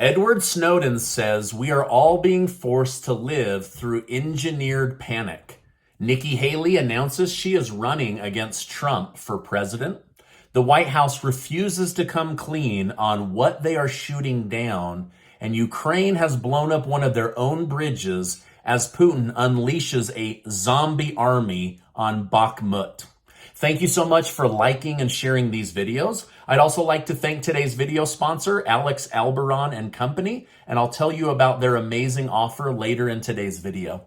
Edward Snowden says we are all being forced to live through engineered panic. Nikki Haley announces she is running against Trump for president. The White House refuses to come clean on what they are shooting down, and Ukraine has blown up one of their own bridges as Putin unleashes a zombie army on Bahkmut. Thank you so much for liking and sharing these videos. I'd also like to thank today's video sponsor, Alex Alberon and Company, and I'll tell you about their amazing offer later in today's video.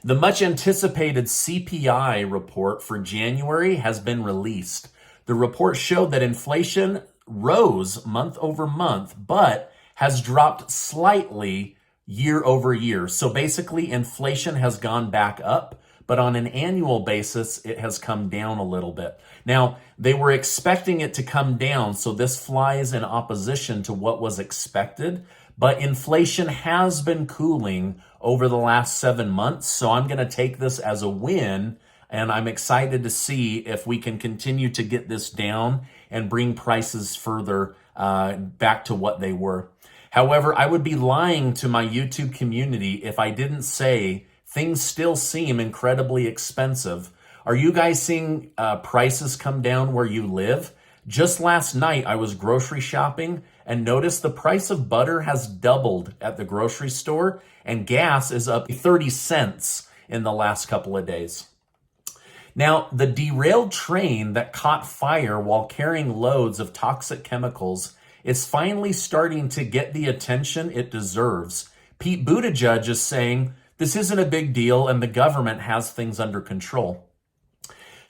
The much anticipated CPI report for January has been released. The report showed that inflation rose month over month, but has dropped slightly year over year. So basically, inflation has gone back up, but on an annual basis, it has come down a little bit. Now, they were expecting it to come down, so this flies in opposition to what was expected, but inflation has been cooling over the last 7 months, so I'm going to take this as a win, and I'm excited to see if we can continue to get this down and bring prices further back to what they were. However, I would be lying to my YouTube community if I didn't say things still seem incredibly expensive. Are you guys seeing prices come down where you live? Just last night, I was grocery shopping and noticed the price of butter has doubled at the grocery store, and gas is up 30 cents in the last couple of days. Now, the derailed train that caught fire while carrying loads of toxic chemicals is finally starting to get the attention it deserves. Pete Buttigieg is saying this isn't a big deal and the government has things under control.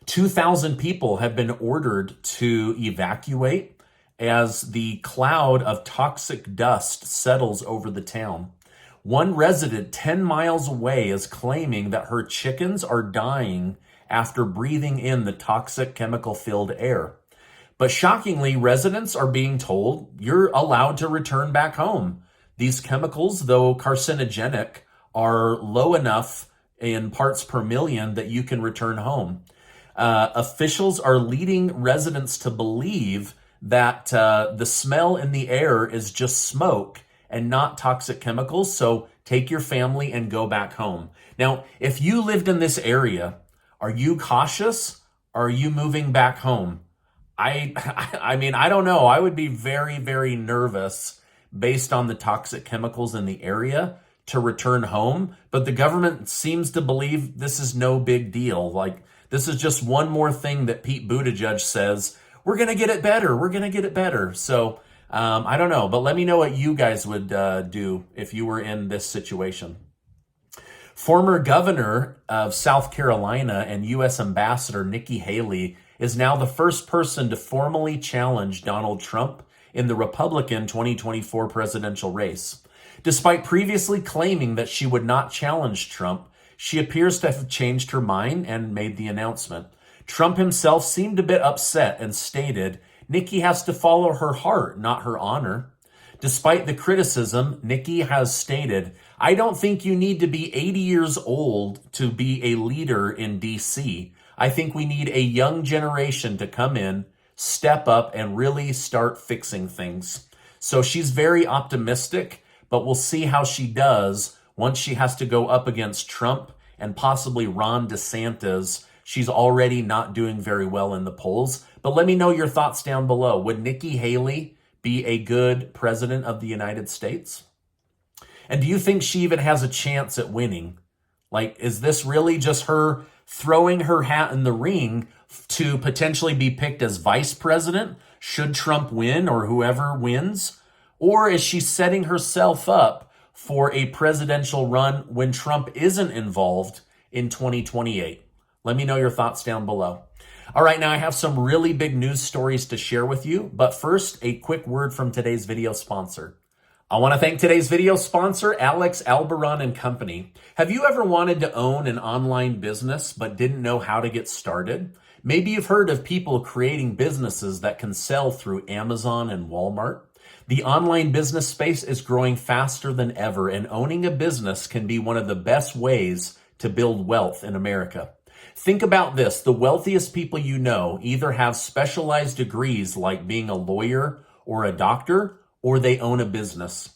2,000 people have been ordered to evacuate as the cloud of toxic dust settles over the town. One resident 10 miles away is claiming that her chickens are dying after breathing in the toxic chemical-filled air. But shockingly, residents are being told you're allowed to return back home. These chemicals, though carcinogenic, are low enough in parts per million that you can return home. Officials are leading residents to believe that the smell in the air is just smoke and not toxic chemicals, so take your family and go back home. Now, if you lived in this area, are you cautious or are you moving back home? I mean, I don't know. I would be very, very nervous based on the toxic chemicals in the area to return home. But the government seems to believe this is no big deal. Like, this is just one more thing that Pete Buttigieg says, we're going to get it better. We're going to get it better. So I don't know. But let me know what you guys would do if you were in this situation. Former governor of South Carolina and U.S. Ambassador Nikki Haley is now the first person to formally challenge Donald Trump in the Republican 2024 presidential race. Despite previously claiming that she would not challenge Trump, she appears to have changed her mind and made the announcement. Trump himself seemed a bit upset and stated, Nikki has to follow her heart, not her honor. Despite the criticism, Nikki has stated, I don't think you need to be 80 years old to be a leader in D.C. I think we need a young generation to come in, step up, and really start fixing things. So she's very optimistic, but we'll see how she does once she has to go up against Trump and possibly Ron DeSantis. She's already not doing very well in the polls. But let me know your thoughts down below. Would Nikki Haley be a good president of the United States? And do you think she even has a chance at winning? Like, is this really just her throwing her hat in the ring to potentially be picked as vice president should Trump win or whoever wins? Or is she setting herself up for a presidential run when Trump isn't involved in 2028? Let me know your thoughts down below. All right, now I have some really big news stories to share with you, but first, a quick word from today's video sponsor. I want to thank today's video sponsor, Alex Alberon and Company. Have you ever wanted to own an online business but didn't know how to get started? Maybe you've heard of people creating businesses that can sell through Amazon and Walmart. The online business space is growing faster than ever, and owning a business can be one of the best ways to build wealth in America. Think about this. The wealthiest people you know either have specialized degrees like being a lawyer or a doctor, or they own a business.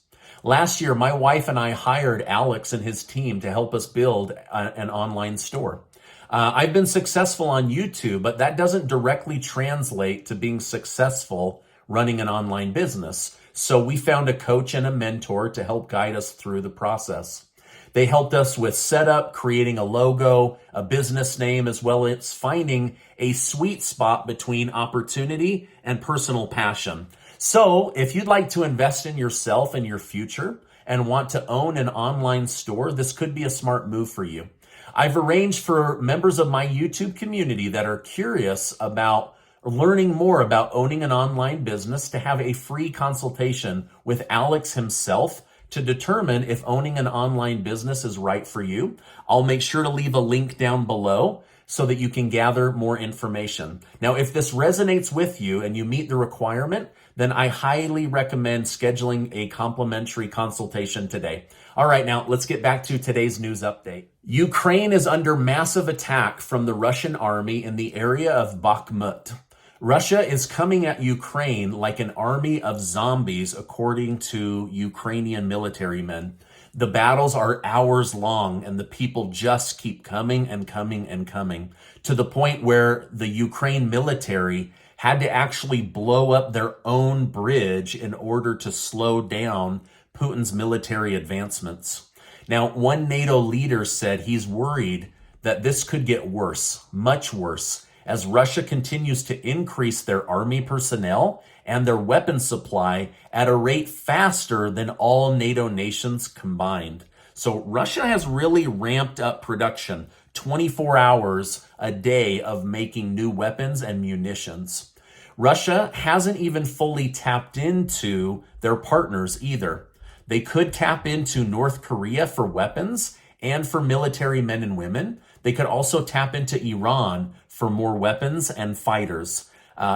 Last year, my wife and I hired Alex and his team to help us build an online store. I've been successful on YouTube, but that doesn't directly translate to being successful running an online business. So we found a coach and a mentor to help guide us through the process. They helped us with setup, creating a logo, a business name, as well as finding a sweet spot between opportunity and personal passion. So if you'd like to invest in yourself and your future and want to own an online store, this could be a smart move for you. I've arranged for members of my YouTube community that are curious about learning more about owning an online business to have a free consultation with Alex himself to determine if owning an online business is right for you. I'll make sure to leave a link down below so that you can gather more information. Now, if this resonates with you and you meet the requirement, then I highly recommend scheduling a complimentary consultation today. All right, now let's get back to today's news update. Ukraine is under massive attack from the Russian army in the area of Bahkmut. Russia is coming at Ukraine like an army of zombies, according to Ukrainian military men. The battles are hours long and the people just keep coming and coming and coming, to the point where the Ukraine military had to actually blow up their own bridge in order to slow down Putin's military advancements. Now, one NATO leader said he's worried that this could get worse, much worse, as Russia continues to increase their army personnel and their weapon supply at a rate faster than all NATO nations combined. So Russia has really ramped up production, 24 hours a day of making new weapons and munitions. Russia hasn't even fully tapped into their partners either. They could tap into North Korea for weapons and for military men and women. They could also tap into Iran for more weapons and fighters.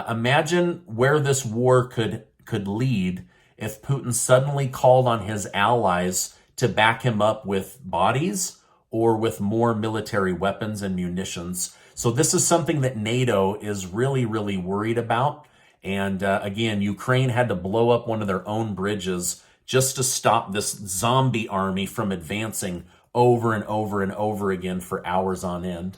Imagine where this war could lead if Putin suddenly called on his allies to back him up with bodies or with more military weapons and munitions. So this is something that NATO is really, really worried about. And again, Ukraine had to blow up one of their own bridges just to stop this zombie army from advancing over and over and over again for hours on end.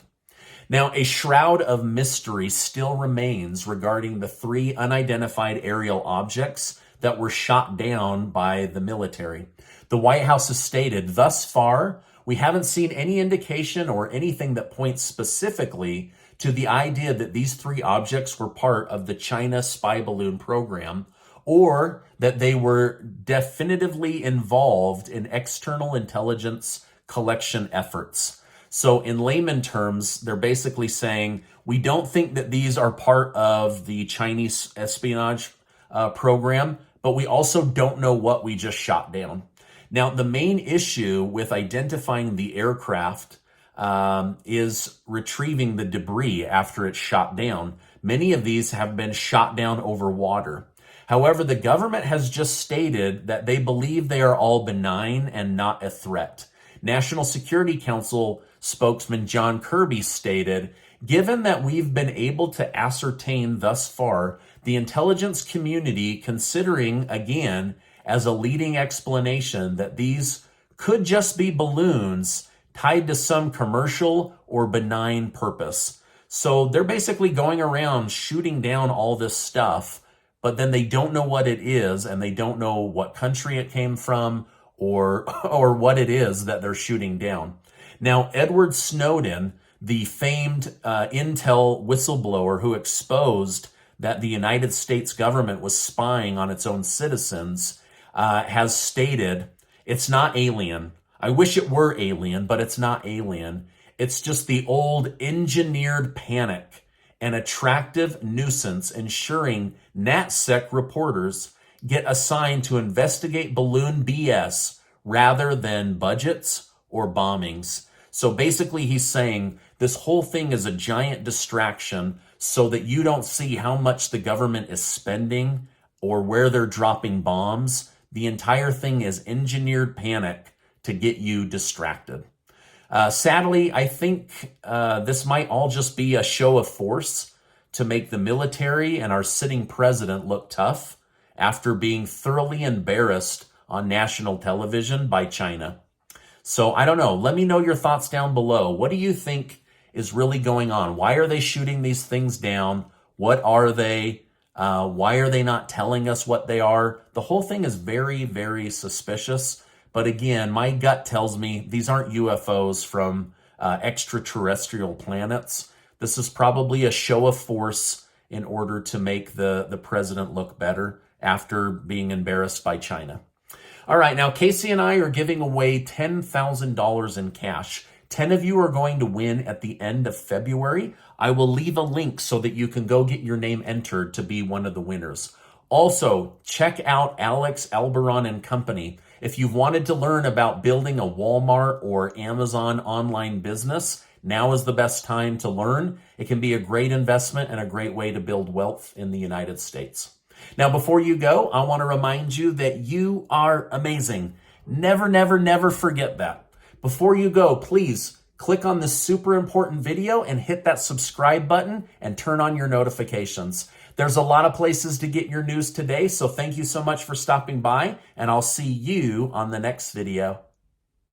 Now, a shroud of mystery still remains regarding the 3 unidentified aerial objects that were shot down by the military. The White House has stated, thus far, we haven't seen any indication or anything that points specifically to the idea that these 3 objects were part of the China spy balloon program, or that they were definitively involved in external intelligence collection efforts. So in layman terms, they're basically saying, we don't think that these are part of the Chinese espionage program, but we also don't know what we just shot down. Now, the main issue with identifying the aircraft is retrieving the debris after it's shot down. Many of these have been shot down over water. However, the government has just stated that they believe they are all benign and not a threat. National Security Council spokesman John Kirby stated, given that we've been able to ascertain thus far the intelligence community considering, again, as a leading explanation that these could just be balloons tied to some commercial or benign purpose. So they're basically going around shooting down all this stuff, but then they don't know what it is, and they don't know what country it came from or what it is that they're shooting down. Now, Edward Snowden, the famed intel whistleblower who exposed that the United States government was spying on its own citizens, has stated, it's not alien. I wish it were alien, but it's not alien. It's just the old engineered panic, an attractive nuisance ensuring NatSec reporters get assigned to investigate balloon BS rather than budgets or bombings. So basically he's saying this whole thing is a giant distraction so that you don't see how much the government is spending or where they're dropping bombs. The entire thing is engineered panic to get you distracted. Sadly, I think this might all just be a show of force to make the military and our sitting president look tough after being thoroughly embarrassed on national television by China. So I don't know. Let me know your thoughts down below. What do you think is really going on? Why are they shooting these things down? What are they? Why are they not telling us what they are? The whole thing is very, very suspicious. But again, my gut tells me these aren't UFOs from extraterrestrial planets. This is probably a show of force in order to make the president look better after being embarrassed by China. All right, now Casey and I are giving away $10,000 in cash. 10 of you are going to win at the end of February. I will leave a link so that you can go get your name entered to be one of the winners. Also, check out Alex Alberon and Company. If you've wanted to learn about building a Walmart or Amazon online business, now is the best time to learn. It can be a great investment and a great way to build wealth in the United States. Now, before you go, I want to remind you that you are amazing. Never, never, never forget that. Before you go, please click on this super important video and hit that subscribe button and turn on your notifications. There's a lot of places to get your news today, so thank you so much for stopping by, and I'll see you on the next video.